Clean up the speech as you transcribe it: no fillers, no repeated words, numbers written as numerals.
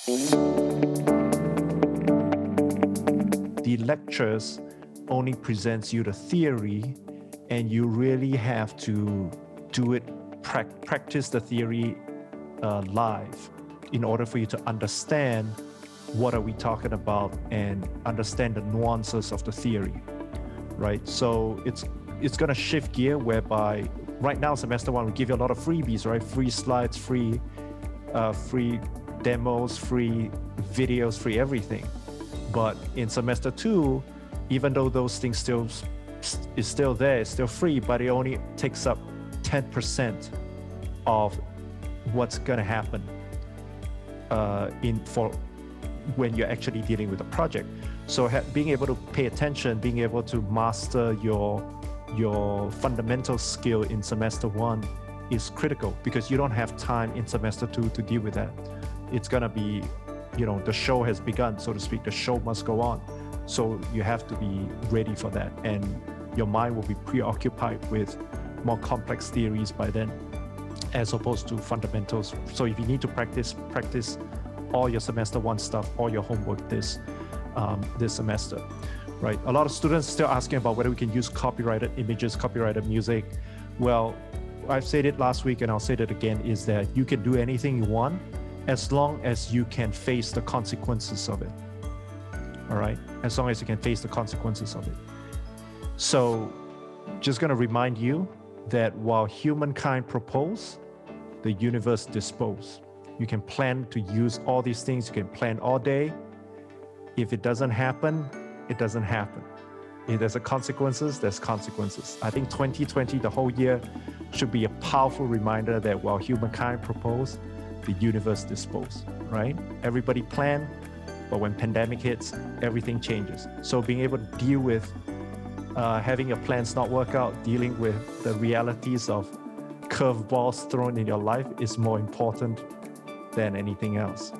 The lectures only presents you the theory, and you really have to do it, practice the theory live in order for you to understand what are we talking about and understand the nuances of the theory, right? So it's going to shift gear whereby right now, semester one, we give you a lot of freebies, right? Free slides, free demos, free videos, free everything. But in semester two, even though those things is still there, it's still free, but it only takes up 10% of what's going to happen when you're actually dealing with a project. So being able to pay attention, being able to master your fundamental skill in semester one is critical, because you don't have time in semester two to deal with that. It's going to be, the show has begun, so to speak. The show must go on. So you have to be ready for that. And your mind will be preoccupied with more complex theories by then, as opposed to fundamentals. So if you need to practice all your semester one stuff, all your homework this semester, right? A lot of students are still asking about whether we can use copyrighted images, copyrighted music. Well, I've said it last week and I'll say it again, is that you can do anything you want as long as you can face the consequences of it. All right? As long as you can face the consequences of it. So just going to remind you that while humankind propose, the universe dispose. You can plan to use all these things. You can plan all day. If it doesn't happen, it doesn't happen. If there's consequences, there's consequences. I think 2020, the whole year, should be a powerful reminder that while humankind propose, the universe dispose, right? Everybody plan, but when pandemic hits, everything changes. So being able to deal with having your plans not work out, dealing with the realities of curveballs thrown in your life is more important than anything else.